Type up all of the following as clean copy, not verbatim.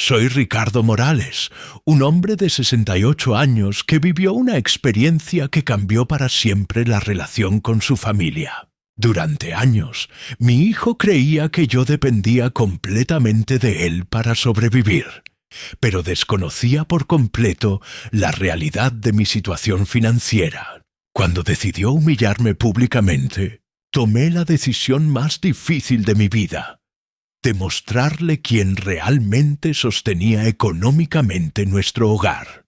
Soy Ricardo Morales, un hombre de 68 años que vivió una experiencia que cambió para siempre la relación con su familia. Durante años, mi hijo creía que yo dependía completamente de él para sobrevivir, pero desconocía por completo la realidad de mi situación financiera. Cuando decidió humillarme públicamente, tomé la decisión más difícil de mi vida: demostrarle quién realmente sostenía económicamente nuestro hogar.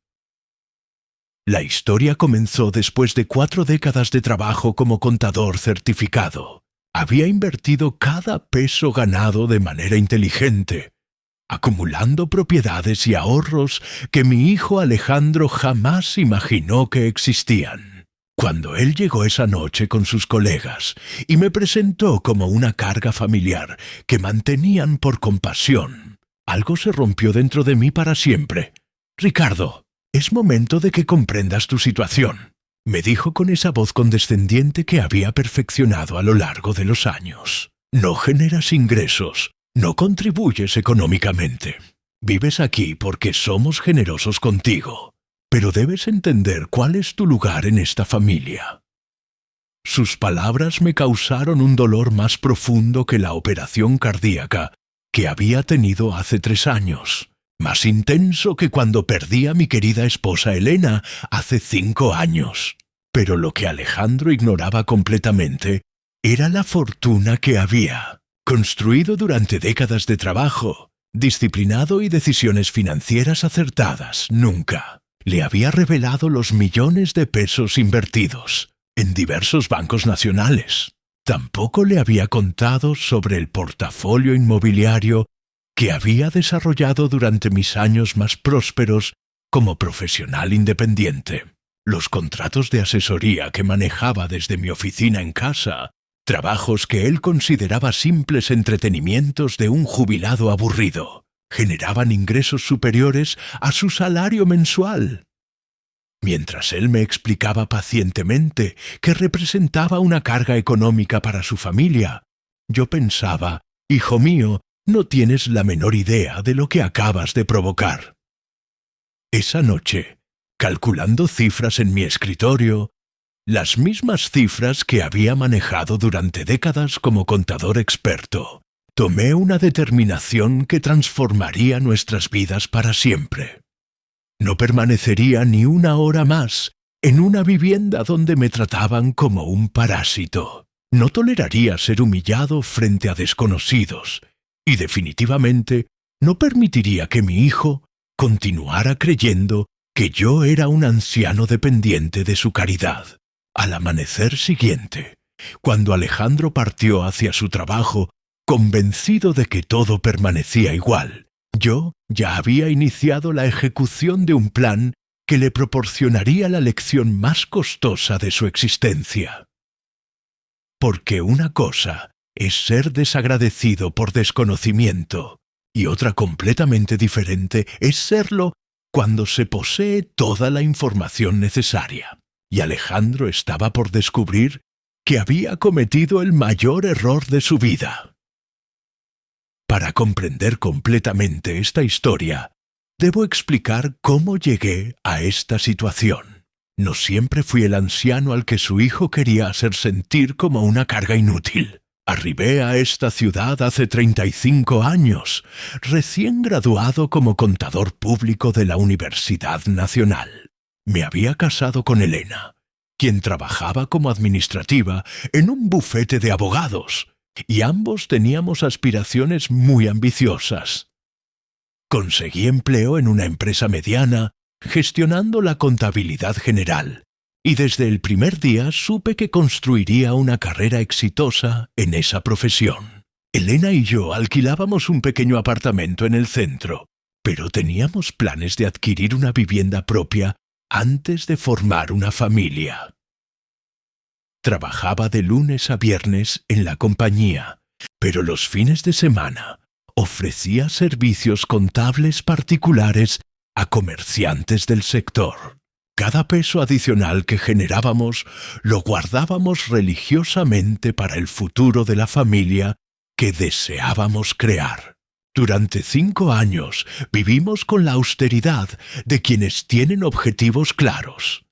La historia comenzó después de 4 décadas de trabajo como contador certificado. Había invertido cada peso ganado de manera inteligente, acumulando propiedades y ahorros que mi hijo Alejandro jamás imaginó que existían. Cuando él llegó esa noche con sus colegas y me presentó como una carga familiar que mantenían por compasión, algo se rompió dentro de mí para siempre. «Ricardo, es momento de que comprendas tu situación», me dijo con esa voz condescendiente que había perfeccionado a lo largo de los años. «No generas ingresos, no contribuyes económicamente. Vives aquí porque somos generosos contigo, pero debes entender cuál es tu lugar en esta familia». Sus palabras me causaron un dolor más profundo que la operación cardíaca que había tenido hace 3 años, más intenso que cuando perdí a mi querida esposa Elena hace 5 años. Pero lo que Alejandro ignoraba completamente era la fortuna que había construido durante décadas de trabajo, disciplinado y decisiones financieras acertadas. Nunca le había revelado los millones de pesos invertidos en diversos bancos nacionales. Tampoco le había contado sobre el portafolio inmobiliario que había desarrollado durante mis años más prósperos como profesional independiente, los contratos de asesoría que manejaba desde mi oficina en casa, trabajos que él consideraba simples entretenimientos de un jubilado aburrido, generaban ingresos superiores a su salario mensual. Mientras él me explicaba pacientemente que representaba una carga económica para su familia, yo pensaba: «Hijo mío, no tienes la menor idea de lo que acabas de provocar». Esa noche, calculando cifras en mi escritorio, las mismas cifras que había manejado durante décadas como contador experto, tomé una determinación que transformaría nuestras vidas para siempre. No permanecería ni una hora más en una vivienda donde me trataban como un parásito. No toleraría ser humillado frente a desconocidos y definitivamente no permitiría que mi hijo continuara creyendo que yo era un anciano dependiente de su caridad. Al amanecer siguiente, cuando Alejandro partió hacia su trabajo, convencido de que todo permanecía igual, yo ya había iniciado la ejecución de un plan que le proporcionaría la lección más costosa de su existencia. Porque una cosa es ser desagradecido por desconocimiento, y otra completamente diferente es serlo cuando se posee toda la información necesaria. Y Alejandro estaba por descubrir que había cometido el mayor error de su vida. Para comprender completamente esta historia, debo explicar cómo llegué a esta situación. No siempre fui el anciano al que su hijo quería hacer sentir como una carga inútil. Arribé a esta ciudad hace 35 años, recién graduado como contador público de la Universidad Nacional. Me había casado con Elena, quien trabajaba como administrativa en un bufete de abogados, y ambos teníamos aspiraciones muy ambiciosas. Conseguí empleo en una empresa mediana, gestionando la contabilidad general, y desde el primer día supe que construiría una carrera exitosa en esa profesión. Elena y yo alquilábamos un pequeño apartamento en el centro, pero teníamos planes de adquirir una vivienda propia antes de formar una familia. Trabajaba de lunes a viernes en la compañía, pero los fines de semana ofrecía servicios contables particulares a comerciantes del sector. Cada peso adicional que generábamos lo guardábamos religiosamente para el futuro de la familia que deseábamos crear. Durante 5 años vivimos con la austeridad de quienes tienen objetivos claros.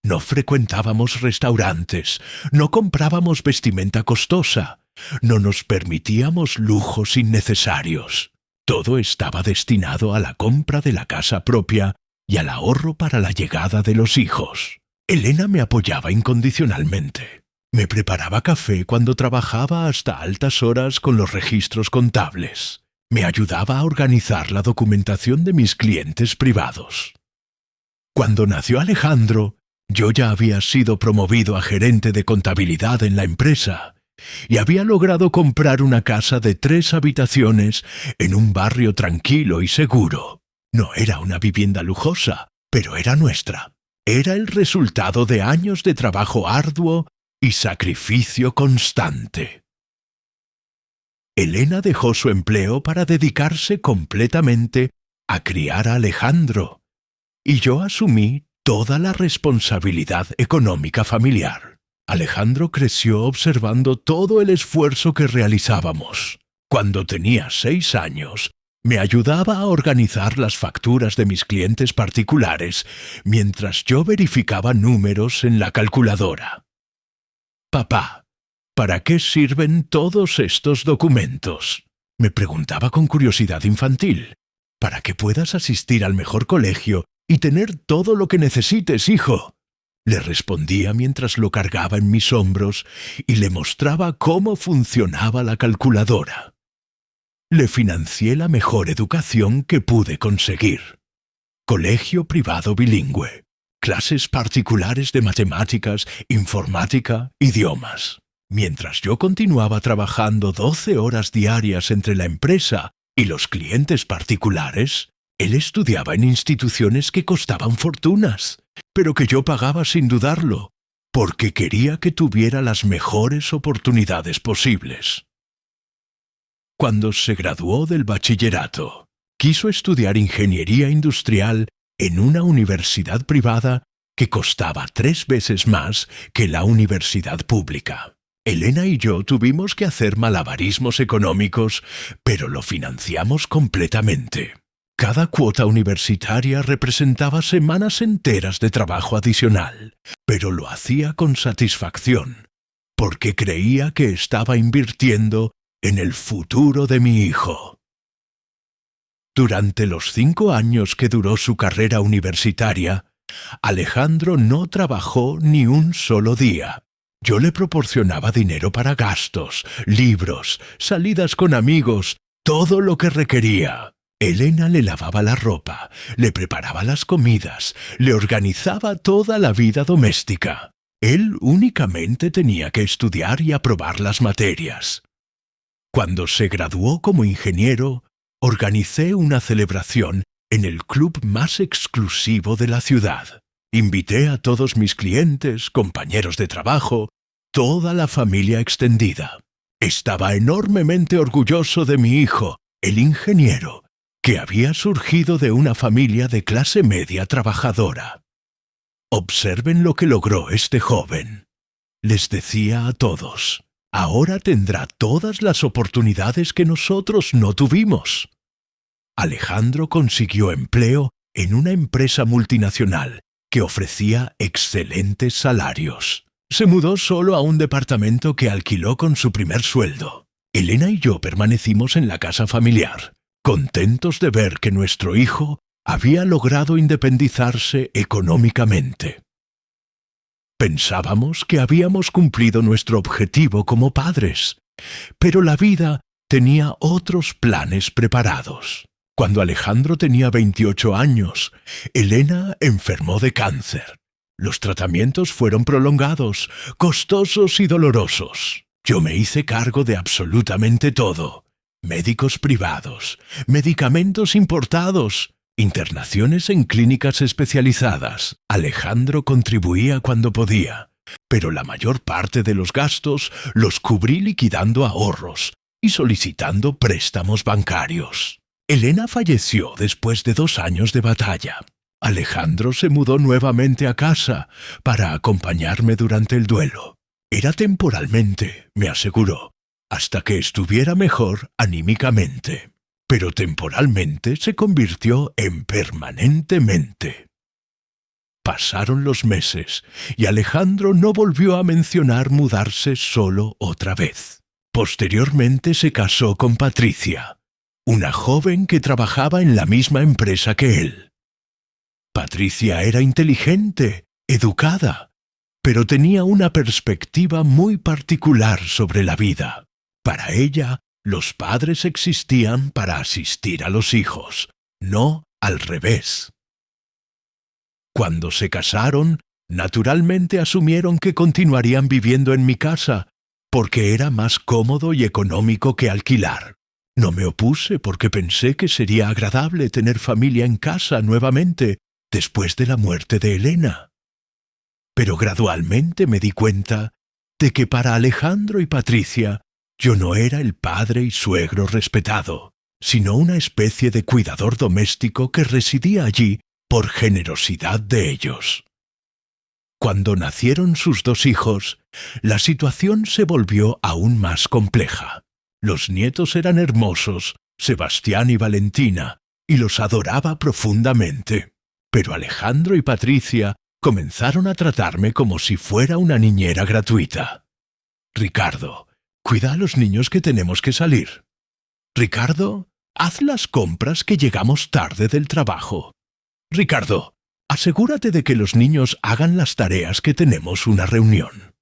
No frecuentábamos restaurantes, no comprábamos vestimenta costosa, no nos permitíamos lujos innecesarios. Todo estaba destinado a la compra de la casa propia y al ahorro para la llegada de los hijos. Elena me apoyaba incondicionalmente. Me preparaba café cuando trabajaba hasta altas horas con los registros contables. Me ayudaba a organizar la documentación de mis clientes privados. Cuando nació Alejandro, yo ya había sido promovido a gerente de contabilidad en la empresa y había logrado comprar una casa de 3 habitaciones en un barrio tranquilo y seguro. No era una vivienda lujosa, pero era nuestra. Era el resultado de años de trabajo arduo y sacrificio constante. Elena dejó su empleo para dedicarse completamente a criar a Alejandro, y yo asumí toda la responsabilidad económica familiar. Alejandro creció observando todo el esfuerzo que realizábamos. Cuando tenía 6 años, me ayudaba a organizar las facturas de mis clientes particulares mientras yo verificaba números en la calculadora. «Papá, ¿para qué sirven todos estos documentos?», me preguntaba con curiosidad infantil. «Para que puedas asistir al mejor colegio y tener todo lo que necesites, hijo», le respondía mientras lo cargaba en mis hombros y le mostraba cómo funcionaba la calculadora. Le financié la mejor educación que pude conseguir. Colegio privado bilingüe, clases particulares de matemáticas, informática, idiomas. Mientras yo continuaba trabajando 12 horas diarias entre la empresa y los clientes particulares, él estudiaba en instituciones que costaban fortunas, pero que yo pagaba sin dudarlo, porque quería que tuviera las mejores oportunidades posibles. Cuando se graduó del bachillerato, quiso estudiar ingeniería industrial en una universidad privada que costaba 3 veces más que la universidad pública. Elena y yo tuvimos que hacer malabarismos económicos, pero lo financiamos completamente. Cada cuota universitaria representaba semanas enteras de trabajo adicional, pero lo hacía con satisfacción, porque creía que estaba invirtiendo en el futuro de mi hijo. Durante los 5 años que duró su carrera universitaria, Alejandro no trabajó ni un solo día. Yo le proporcionaba dinero para gastos, libros, salidas con amigos, todo lo que requería. Elena le lavaba la ropa, le preparaba las comidas, le organizaba toda la vida doméstica. Él únicamente tenía que estudiar y aprobar las materias. Cuando se graduó como ingeniero, organicé una celebración en el club más exclusivo de la ciudad. Invité a todos mis clientes, compañeros de trabajo, toda la familia extendida. Estaba enormemente orgulloso de mi hijo, el ingeniero, que había surgido de una familia de clase media trabajadora. «Observen lo que logró este joven», les decía a todos. «Ahora tendrá todas las oportunidades que nosotros no tuvimos». Alejandro consiguió empleo en una empresa multinacional que ofrecía excelentes salarios. Se mudó solo a un departamento que alquiló con su primer sueldo. Elena y yo permanecimos en la casa familiar, contentos de ver que nuestro hijo había logrado independizarse económicamente. Pensábamos que habíamos cumplido nuestro objetivo como padres, pero la vida tenía otros planes preparados. Cuando Alejandro tenía 28 años, Elena enfermó de cáncer. Los tratamientos fueron prolongados, costosos y dolorosos. Yo me hice cargo de absolutamente todo: médicos privados, medicamentos importados, internaciones en clínicas especializadas. Alejandro contribuía cuando podía, pero la mayor parte de los gastos los cubrí liquidando ahorros y solicitando préstamos bancarios. Elena falleció después de 2 años de batalla. Alejandro se mudó nuevamente a casa para acompañarme durante el duelo. Era temporalmente, me aseguró, hasta que estuviera mejor anímicamente. pero temporalmente se convirtió en permanentemente. Pasaron los meses y Alejandro no volvió a mencionar mudarse solo otra vez. Posteriormente se casó con Patricia, una joven que trabajaba en la misma empresa que él. Patricia era inteligente, educada, pero tenía una perspectiva muy particular sobre la vida. Para ella, los padres existían para asistir a los hijos, no al revés. Cuando se casaron, naturalmente asumieron que continuarían viviendo en mi casa, porque era más cómodo y económico que alquilar. No me opuse porque pensé que sería agradable tener familia en casa nuevamente después de la muerte de Elena. Pero gradualmente me di cuenta de que para Alejandro y Patricia yo no era el padre y suegro respetado, sino una especie de cuidador doméstico que residía allí por generosidad de ellos. Cuando nacieron sus 2 hijos, la situación se volvió aún más compleja. Los nietos eran hermosos, Sebastián y Valentina, y los adoraba profundamente. Pero Alejandro y Patricia comenzaron a tratarme como si fuera una niñera gratuita. Ricardo, cuida a los niños que tenemos que salir. Ricardo, haz las compras que llegamos tarde del trabajo. Ricardo, asegúrate de que los niños hagan las tareas que tenemos una reunión.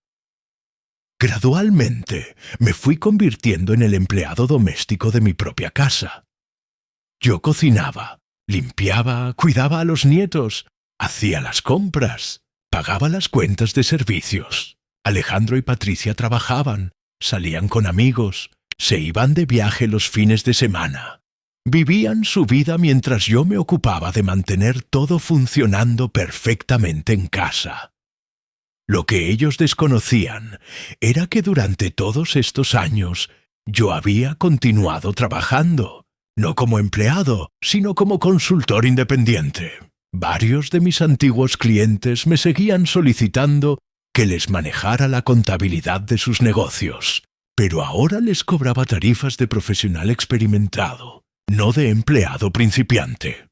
Gradualmente me fui convirtiendo en el empleado doméstico de mi propia casa. Yo cocinaba, limpiaba, cuidaba a los nietos, hacía las compras, pagaba las cuentas de servicios. Alejandro y Patricia trabajaban, salían con amigos, se iban de viaje los fines de semana. Vivían su vida mientras yo me ocupaba de mantener todo funcionando perfectamente en casa. Lo que ellos desconocían era que durante todos estos años yo había continuado trabajando, no como empleado, sino como consultor independiente. Varios de mis antiguos clientes me seguían solicitando que les manejara la contabilidad de sus negocios, pero ahora les cobraba tarifas de profesional experimentado, no de empleado principiante.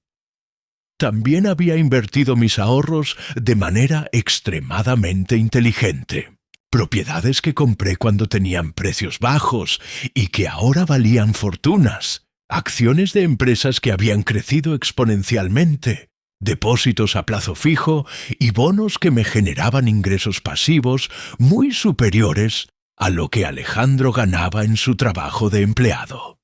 También había invertido mis ahorros de manera extremadamente inteligente. Propiedades que compré cuando tenían precios bajos y que ahora valían fortunas. Acciones de empresas que habían crecido exponencialmente. Depósitos a plazo fijo y bonos que me generaban ingresos pasivos muy superiores a lo que Alejandro ganaba en su trabajo de empleado.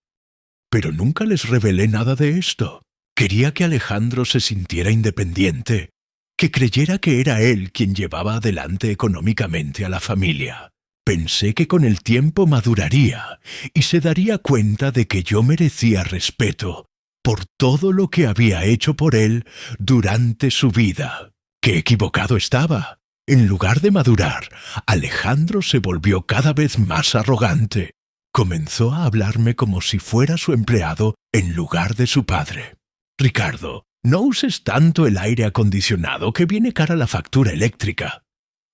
Pero nunca les revelé nada de esto. Quería que Alejandro se sintiera independiente, que creyera que era él quien llevaba adelante económicamente a la familia. Pensé que con el tiempo maduraría y se daría cuenta de que yo merecía respeto por todo lo que había hecho por él durante su vida. ¡Qué equivocado estaba! En lugar de madurar, Alejandro se volvió cada vez más arrogante. Comenzó a hablarme como si fuera su empleado en lugar de su padre. Ricardo, no uses tanto el aire acondicionado que viene cara la factura eléctrica.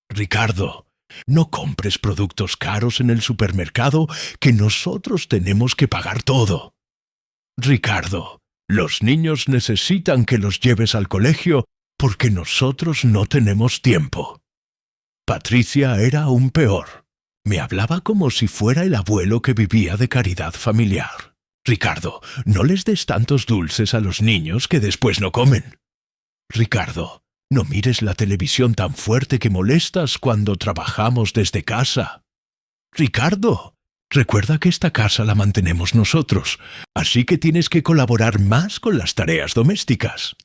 Ricardo, no compres productos caros en el supermercado que nosotros tenemos que pagar todo. Ricardo, los niños necesitan que los lleves al colegio porque nosotros no tenemos tiempo. Patricia era aún peor. Me hablaba como si fuera el abuelo que vivía de caridad familiar. Ricardo, no les des tantos dulces a los niños que después no comen. Ricardo, no mires la televisión tan fuerte que molestas cuando trabajamos desde casa. Ricardo, recuerda que esta casa la mantenemos nosotros, así que tienes que colaborar más con las tareas domésticas.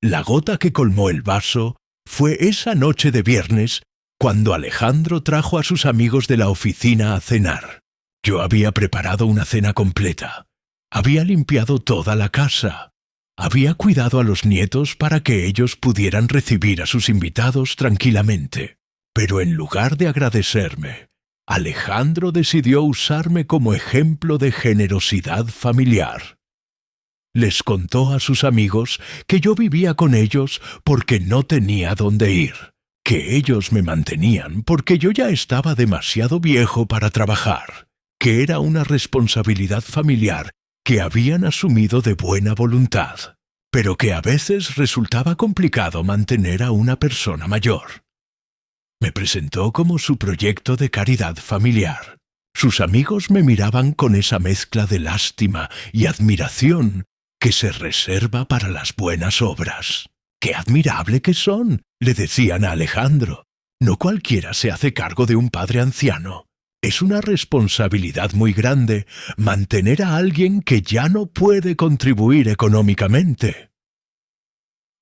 La gota que colmó el vaso fue esa noche de viernes cuando Alejandro trajo a sus amigos de la oficina a cenar. Yo había preparado una cena completa. Había limpiado toda la casa. Había cuidado a los nietos para que ellos pudieran recibir a sus invitados tranquilamente. Pero en lugar de agradecerme, Alejandro decidió usarme como ejemplo de generosidad familiar. Les contó a sus amigos que yo vivía con ellos porque no tenía dónde ir, que ellos me mantenían porque yo ya estaba demasiado viejo para trabajar, que era una responsabilidad familiar que habían asumido de buena voluntad, pero que a veces resultaba complicado mantener a una persona mayor. Me presentó como su proyecto de caridad familiar. Sus amigos me miraban con esa mezcla de lástima y admiración que se reserva para las buenas obras. ¡Qué admirable que son!, le decían a Alejandro. No cualquiera se hace cargo de un padre anciano. Es una responsabilidad muy grande mantener a alguien que ya no puede contribuir económicamente.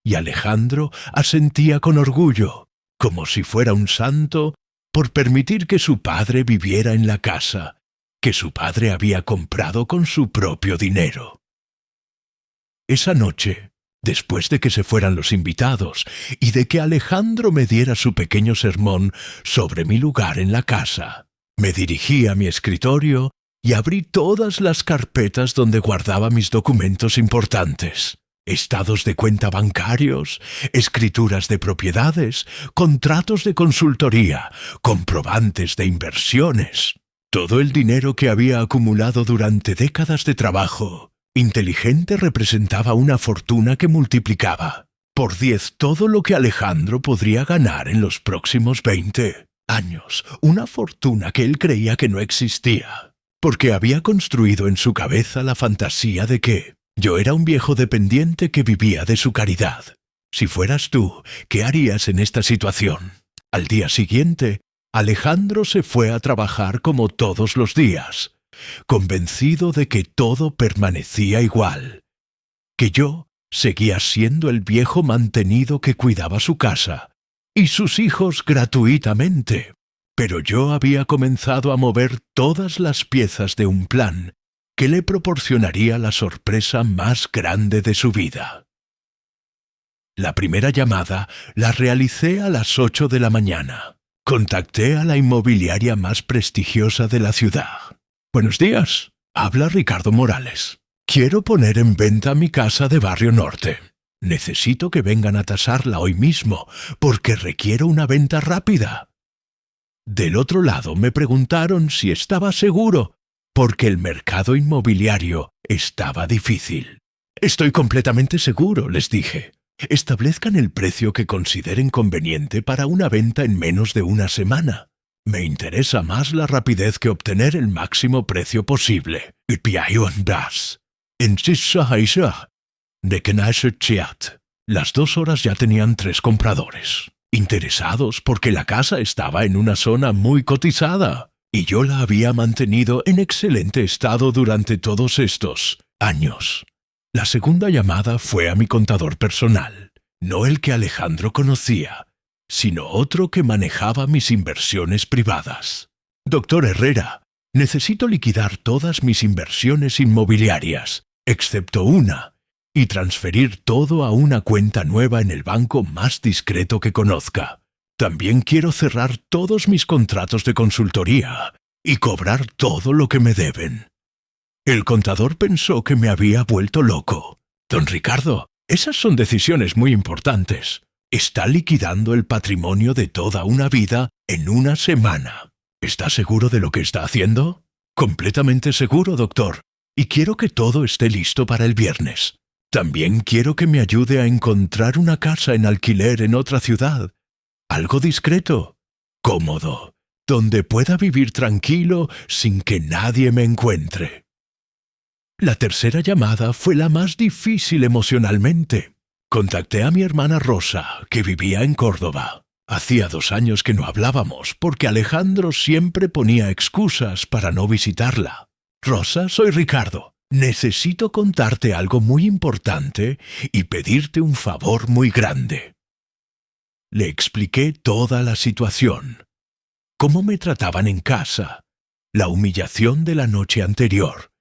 Y Alejandro asentía con orgullo, como si fuera un santo, por permitir que su padre viviera en la casa, que su padre había comprado con su propio dinero. Esa noche, después de que se fueran los invitados y de que Alejandro me diera su pequeño sermón sobre mi lugar en la casa, me dirigí a mi escritorio y abrí todas las carpetas donde guardaba mis documentos importantes. Estados de cuenta bancarios, escrituras de propiedades, contratos de consultoría, comprobantes de inversiones. Todo el dinero que había acumulado durante décadas de trabajo inteligente representaba una fortuna que multiplicaba por 10 todo lo que Alejandro podría ganar en los próximos 20 años. Una fortuna que él creía que no existía, porque había construido en su cabeza la fantasía de que yo era un viejo dependiente que vivía de su caridad. Si fueras tú, ¿qué harías en esta situación? Al día siguiente, Alejandro se fue a trabajar como todos los días, convencido de que todo permanecía igual, que yo seguía siendo el viejo mantenido que cuidaba su casa y sus hijos gratuitamente. Pero yo había comenzado a mover todas las piezas de un plan que le proporcionaría la sorpresa más grande de su vida. La primera llamada la realicé a las 8 de la mañana. Contacté a la inmobiliaria más prestigiosa de la ciudad. «Buenos días, habla Ricardo Morales. Quiero poner en venta mi casa de Barrio Norte. Necesito que vengan a tasarla hoy mismo, porque requiero una venta rápida». Del otro lado me preguntaron si estaba seguro, porque el mercado inmobiliario estaba difícil. «Estoy completamente seguro», les dije. «Establezcan el precio que consideren conveniente para una venta en menos de una semana. Me interesa más la rapidez que obtener el máximo precio posible». Las 2 horas ya tenían 3 compradores, interesados porque la casa estaba en una zona muy cotizada, y yo la había mantenido en excelente estado durante todos estos años. La segunda llamada fue a mi contador personal, no el que Alejandro conocía, sino otro que manejaba mis inversiones privadas. «Doctor Herrera, necesito liquidar todas mis inversiones inmobiliarias, excepto una, y transferir todo a una cuenta nueva en el banco más discreto que conozca. También quiero cerrar todos mis contratos de consultoría y cobrar todo lo que me deben». El contador pensó que me había vuelto loco. «Don Ricardo, esas son decisiones muy importantes. Está liquidando el patrimonio de toda una vida en una semana. ¿Está seguro de lo que está haciendo?» «Completamente seguro, doctor, y quiero que todo esté listo para el viernes. También quiero que me ayude a encontrar una casa en alquiler en otra ciudad. Algo discreto, cómodo, donde pueda vivir tranquilo sin que nadie me encuentre». La tercera llamada fue la más difícil emocionalmente. Contacté a mi hermana Rosa, que vivía en Córdoba. Hacía 2 años que no hablábamos, porque Alejandro siempre ponía excusas para no visitarla. «Rosa, soy Ricardo. Necesito contarte algo muy importante y pedirte un favor muy grande». Le expliqué toda la situación. Cómo me trataban en casa, la humillación de la noche anterior,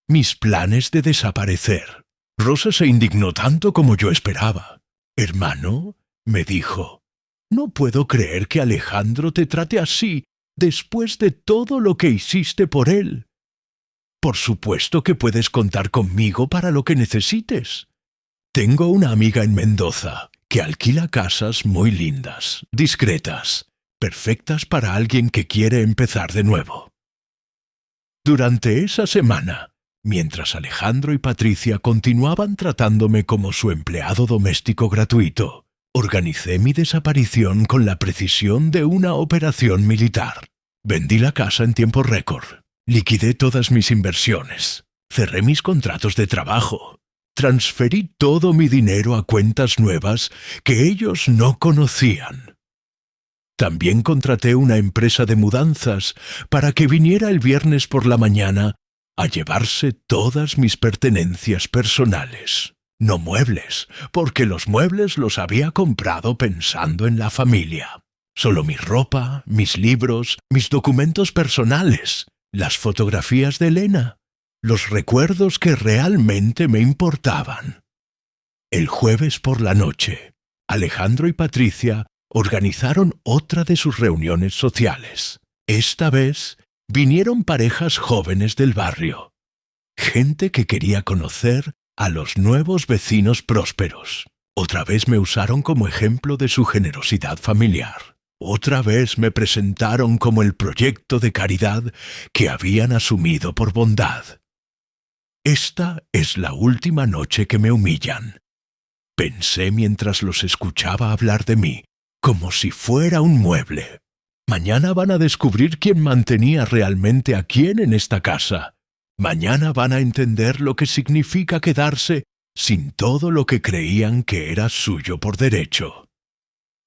mis planes de desaparecer. Rosa se indignó tanto como yo esperaba. «Hermano», me dijo, «no puedo creer que Alejandro te trate así después de todo lo que hiciste por él. Por supuesto que puedes contar conmigo para lo que necesites. Tengo una amiga en Mendoza que alquila casas muy lindas, discretas, perfectas para alguien que quiere empezar de nuevo». Durante esa semana, Mientras Alejandro y Patricia continuaban tratándome como su empleado doméstico gratuito, organicé mi desaparición con la precisión de una operación militar. Vendí la casa en tiempo récord, liquidé todas mis inversiones, cerré mis contratos de trabajo, transferí todo mi dinero a cuentas nuevas que ellos no conocían. También contraté una empresa de mudanzas para que viniera el viernes por la mañana a llevarse todas mis pertenencias personales. No muebles, porque los muebles los había comprado pensando en la familia. Solo mi ropa, mis libros, mis documentos personales, las fotografías de Elena, los recuerdos que realmente me importaban. El jueves por la noche, Alejandro y Patricia organizaron otra de sus reuniones sociales. Esta vez vinieron parejas jóvenes del barrio, gente que quería conocer a los nuevos vecinos prósperos. Otra vez me usaron como ejemplo de su generosidad familiar. Otra vez me presentaron como el proyecto de caridad que habían asumido por bondad. Esta es la última noche que me humillan, pensé mientras los escuchaba hablar de mí, como si fuera un mueble. Mañana van a descubrir quién mantenía realmente a quién en esta casa. Mañana van a entender lo que significa quedarse sin todo lo que creían que era suyo por derecho.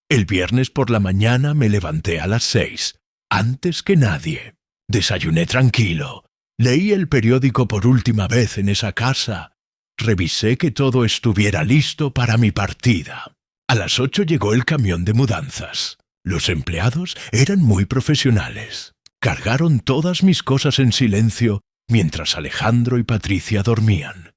El viernes por la mañana me levanté a las 6, antes que nadie. Desayuné tranquilo, leí el periódico por última vez en esa casa, revisé que todo estuviera listo para mi partida. A las 8 llegó el camión de mudanzas. Los empleados eran muy profesionales. Cargaron todas mis cosas en silencio mientras Alejandro y Patricia dormían.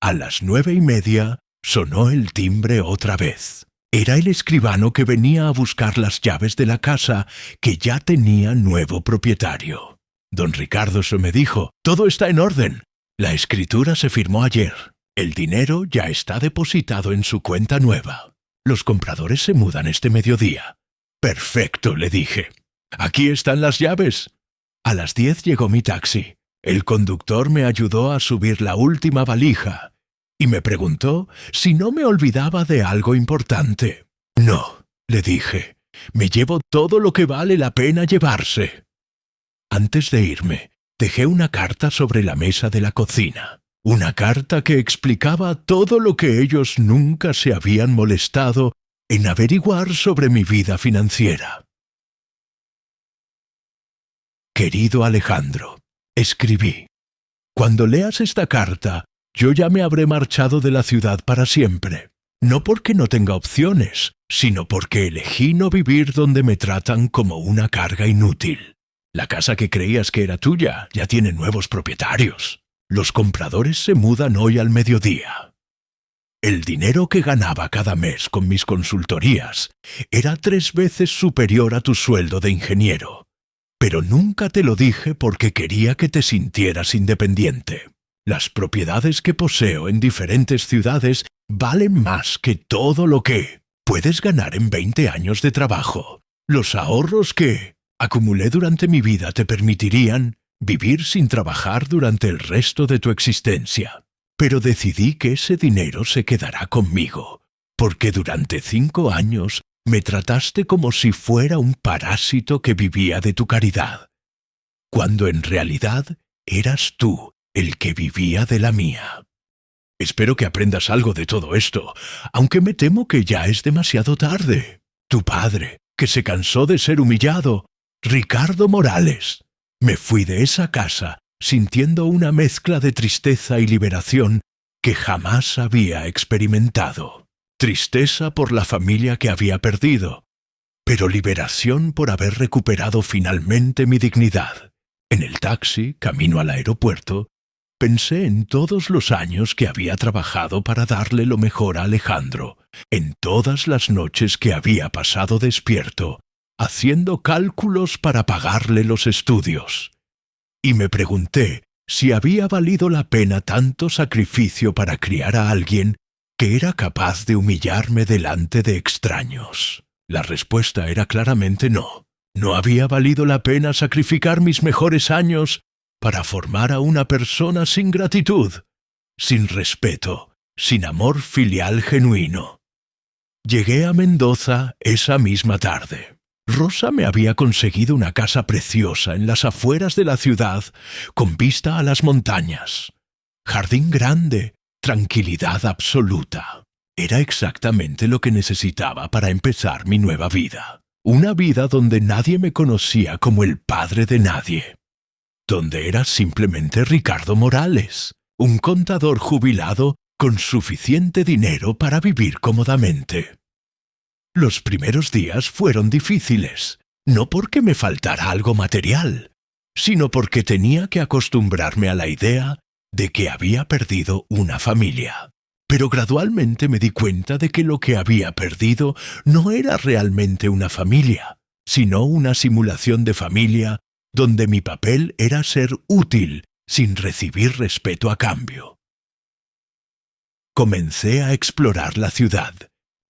A las 9:30 sonó el timbre otra vez. Era el escribano que venía a buscar las llaves de la casa que ya tenía nuevo propietario. Don Ricardo se me dijo: «Todo está en orden. La escritura se firmó ayer. El dinero ya está depositado en su cuenta nueva. Los compradores se mudan este mediodía». «Perfecto», le dije. «Aquí están las llaves». A las 10 llegó mi taxi. El conductor me ayudó a subir la última valija y me preguntó si no me olvidaba de algo importante. «No», le dije, «me llevo todo lo que vale la pena llevarse». Antes de irme, dejé una carta sobre la mesa de la cocina. Una carta que explicaba todo lo que ellos nunca se habían molestado en averiguar sobre mi vida financiera. Querido Alejandro, escribí: «Cuando leas esta carta, yo ya me habré marchado de la ciudad para siempre. No porque no tenga opciones, sino porque elegí no vivir donde me tratan como una carga inútil. La casa que creías que era tuya ya tiene nuevos propietarios. Los compradores se mudan hoy al mediodía. El dinero que ganaba cada mes con mis consultorías era 3 veces superior a tu sueldo de ingeniero. Pero nunca te lo dije porque quería que te sintieras independiente. Las propiedades que poseo en diferentes ciudades valen más que todo lo que puedes ganar en 20 años de trabajo. Los ahorros que acumulé durante mi vida te permitirían vivir sin trabajar durante el resto de tu existencia. Pero decidí que ese dinero se quedará conmigo, porque durante 5 años me trataste como si fuera un parásito que vivía de tu caridad, cuando en realidad eras tú el que vivía de la mía. Espero que aprendas algo de todo esto, aunque me temo que ya es demasiado tarde. Tu padre, que se cansó de ser humillado, Ricardo Morales». Me fui de esa casa sintiendo una mezcla de tristeza y liberación que jamás había experimentado. Tristeza por la familia que había perdido, pero liberación por haber recuperado finalmente mi dignidad. En el taxi, camino al aeropuerto, pensé en todos los años que había trabajado para darle lo mejor a Alejandro, en todas las noches que había pasado despierto, haciendo cálculos para pagarle los estudios. Y me pregunté si había valido la pena tanto sacrificio para criar a alguien que era capaz de humillarme delante de extraños. La respuesta era claramente no. No había valido la pena sacrificar mis mejores años para formar a una persona sin gratitud, sin respeto, sin amor filial genuino. Llegué a Mendoza esa misma tarde. Rosa me había conseguido una casa preciosa en las afueras de la ciudad, con vista a las montañas. Jardín grande, tranquilidad absoluta. Era exactamente lo que necesitaba para empezar mi nueva vida. Una vida donde nadie me conocía como el padre de nadie. Donde era simplemente Ricardo Morales, un contador jubilado con suficiente dinero para vivir cómodamente. Los primeros días fueron difíciles, no porque me faltara algo material, sino porque tenía que acostumbrarme a la idea de que había perdido una familia. Pero gradualmente me di cuenta de que lo que había perdido no era realmente una familia, sino una simulación de familia donde mi papel era ser útil sin recibir respeto a cambio. Comencé a explorar la ciudad.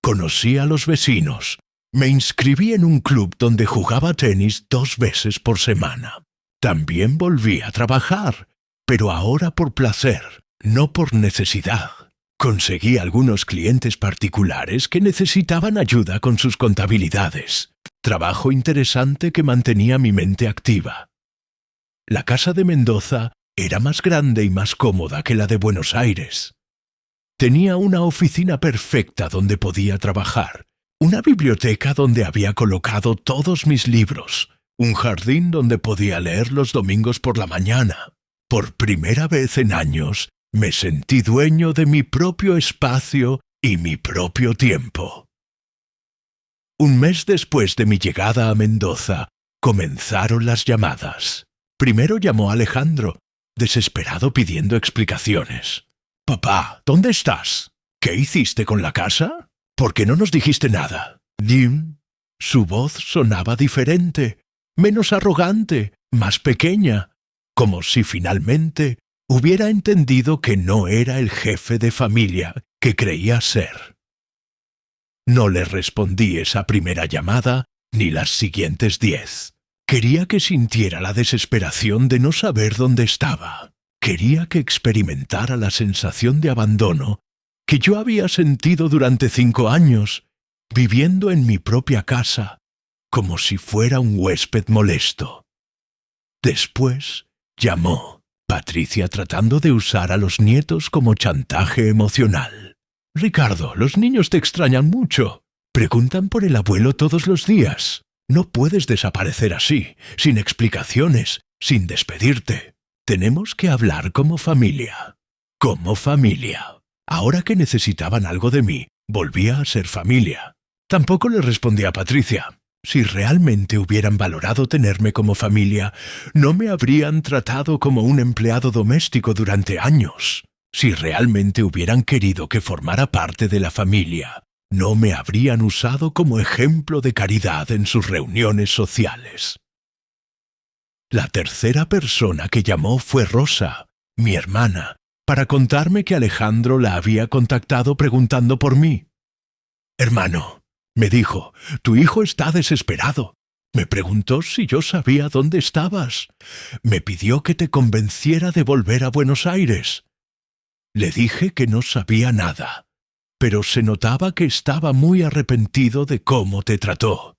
Conocí a los vecinos. Me inscribí en un club donde jugaba tenis 2 veces por semana. También volví a trabajar, pero ahora por placer, no por necesidad. Conseguí algunos clientes particulares que necesitaban ayuda con sus contabilidades. Trabajo interesante que mantenía mi mente activa. La casa de Mendoza era más grande y más cómoda que la de Buenos Aires. Tenía una oficina perfecta donde podía trabajar, una biblioteca donde había colocado todos mis libros, un jardín donde podía leer los domingos por la mañana. Por primera vez en años, me sentí dueño de mi propio espacio y mi propio tiempo. Un mes después de mi llegada a Mendoza, comenzaron las llamadas. Primero llamó Alejandro, desesperado pidiendo explicaciones. «Papá, ¿dónde estás? ¿Qué hiciste con la casa? ¿Por qué no nos dijiste nada?» Jim. Su voz sonaba diferente, menos arrogante, más pequeña, como si finalmente hubiera entendido que no era el jefe de familia que creía ser. No le respondí esa primera llamada ni las siguientes 10. Quería que sintiera la desesperación de no saber dónde estaba. Quería que experimentara la sensación de abandono que yo había sentido durante 5 años, viviendo en mi propia casa, como si fuera un huésped molesto. Después llamó, Patricia tratando de usar a los nietos como chantaje emocional. «Ricardo, los niños te extrañan mucho. Preguntan por el abuelo todos los días. No puedes desaparecer así, sin explicaciones, sin despedirte. Tenemos que hablar como familia». Como familia. Ahora que necesitaban algo de mí, volvía a ser familia. Tampoco le respondí a Patricia. Si realmente hubieran valorado tenerme como familia, no me habrían tratado como un empleado doméstico durante años. Si realmente hubieran querido que formara parte de la familia, no me habrían usado como ejemplo de caridad en sus reuniones sociales. La tercera persona que llamó fue Rosa, mi hermana, para contarme que Alejandro la había contactado preguntando por mí. «Hermano», me dijo, «tu hijo está desesperado. Me preguntó si yo sabía dónde estabas. Me pidió que te convenciera de volver a Buenos Aires». Le dije que no sabía nada, pero se notaba que estaba muy arrepentido de cómo te trató.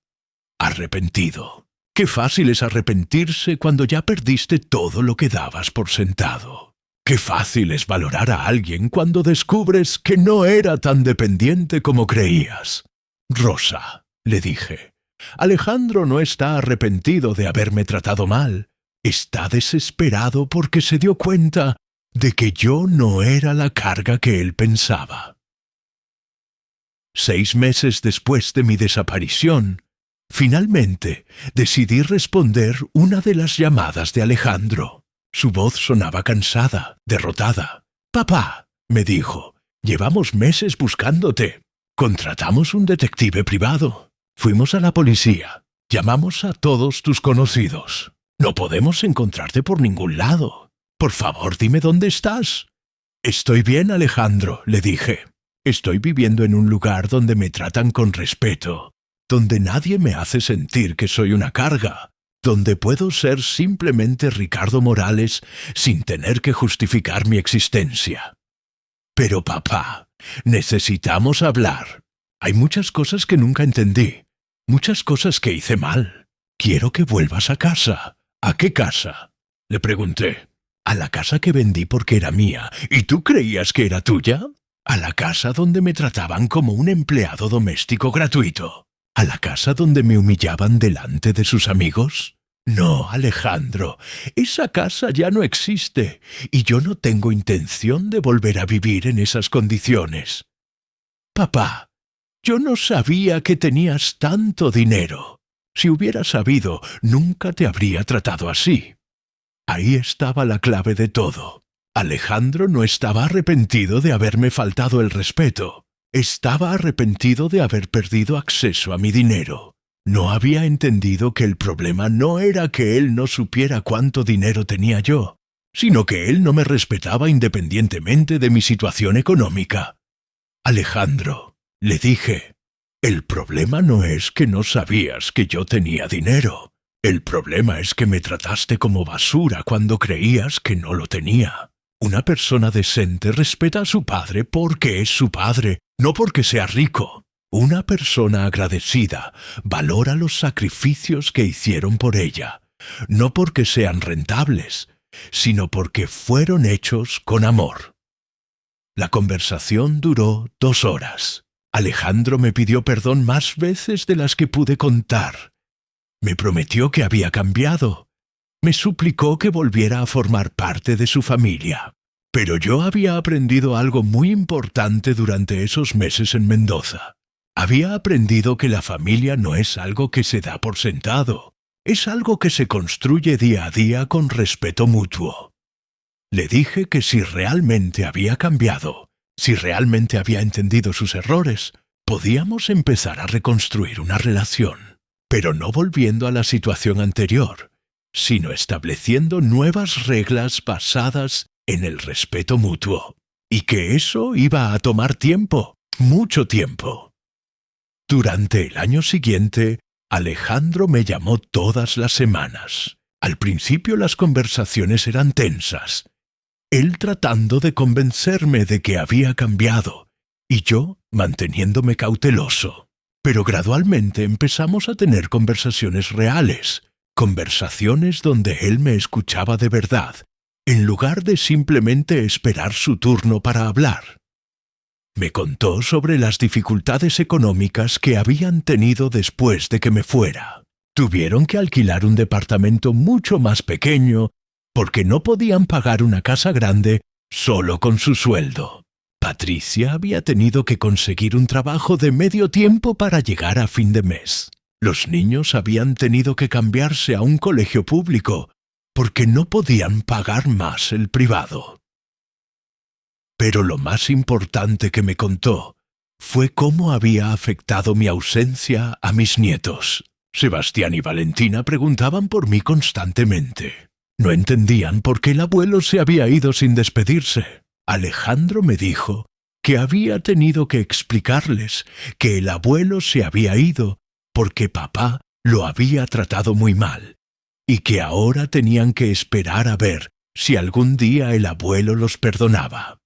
Arrepentido. Qué fácil es arrepentirse cuando ya perdiste todo lo que dabas por sentado. Qué fácil es valorar a alguien cuando descubres que no era tan dependiente como creías. «Rosa», le dije, «Alejandro no está arrepentido de haberme tratado mal. Está desesperado porque se dio cuenta de que yo no era la carga que él pensaba». 6 meses después de mi desaparición, finalmente decidí responder una de las llamadas de Alejandro. Su voz sonaba cansada, derrotada. «Papá», me dijo, «llevamos meses buscándote. Contratamos un detective privado. Fuimos a la policía. Llamamos a todos tus conocidos. No podemos encontrarte por ningún lado. Por favor, dime dónde estás». «Estoy bien, Alejandro», le dije. «Estoy viviendo en un lugar donde me tratan con respeto, donde nadie me hace sentir que soy una carga, donde puedo ser simplemente Ricardo Morales sin tener que justificar mi existencia. Pero papá, necesitamos hablar. Hay muchas cosas que nunca entendí, muchas cosas que hice mal. Quiero que vuelvas a casa. ¿A qué casa?, le pregunté. A la casa que vendí porque era mía, ¿y tú creías que era tuya? A la casa donde me trataban como un empleado doméstico gratuito. ¿A la casa donde me humillaban delante de sus amigos? No, Alejandro, esa casa ya no existe, y yo no tengo intención de volver a vivir en esas condiciones. Papá, yo no sabía que tenías tanto dinero. Si hubiera sabido, nunca te habría tratado así. Ahí estaba la clave de todo. Alejandro no estaba arrepentido de haberme faltado el respeto. Estaba arrepentido de haber perdido acceso a mi dinero. No había entendido que el problema no era que él no supiera cuánto dinero tenía yo, sino que él no me respetaba independientemente de mi situación económica. Alejandro, le dije, el problema no es que no sabías que yo tenía dinero. El problema es que me trataste como basura cuando creías que no lo tenía. Una persona decente respeta a su padre porque es su padre, no porque sea rico. Una persona agradecida valora los sacrificios que hicieron por ella, no porque sean rentables, sino porque fueron hechos con amor. La conversación duró 2 horas. Alejandro me pidió perdón más veces de las que pude contar. Me prometió que había cambiado. Me suplicó que volviera a formar parte de su familia. Pero yo había aprendido algo muy importante durante esos meses en Mendoza. Había aprendido que la familia no es algo que se da por sentado. Es algo que se construye día a día con respeto mutuo. Le dije que si realmente había cambiado, si realmente había entendido sus errores, podíamos empezar a reconstruir una relación. Pero no volviendo a la situación anterior, sino estableciendo nuevas reglas basadas en el respeto mutuo, y que eso iba a tomar tiempo, mucho tiempo. Durante el año siguiente, Alejandro me llamó todas las semanas. Al principio las conversaciones eran tensas, él tratando de convencerme de que había cambiado, y yo manteniéndome cauteloso. Pero gradualmente empezamos a tener conversaciones reales, conversaciones donde él me escuchaba de verdad, en lugar de simplemente esperar su turno para hablar. Me contó sobre las dificultades económicas que habían tenido después de que me fuera. Tuvieron que alquilar un departamento mucho más pequeño porque no podían pagar una casa grande solo con su sueldo. Patricia había tenido que conseguir un trabajo de medio tiempo para llegar a fin de mes. Los niños habían tenido que cambiarse a un colegio público porque no podían pagar más el privado. Pero lo más importante que me contó fue cómo había afectado mi ausencia a mis nietos. Sebastián y Valentina preguntaban por mí constantemente. No entendían por qué el abuelo se había ido sin despedirse. Alejandro me dijo que había tenido que explicarles que el abuelo se había ido porque papá lo había tratado muy mal y que ahora tenían que esperar a ver si algún día el abuelo los perdonaba.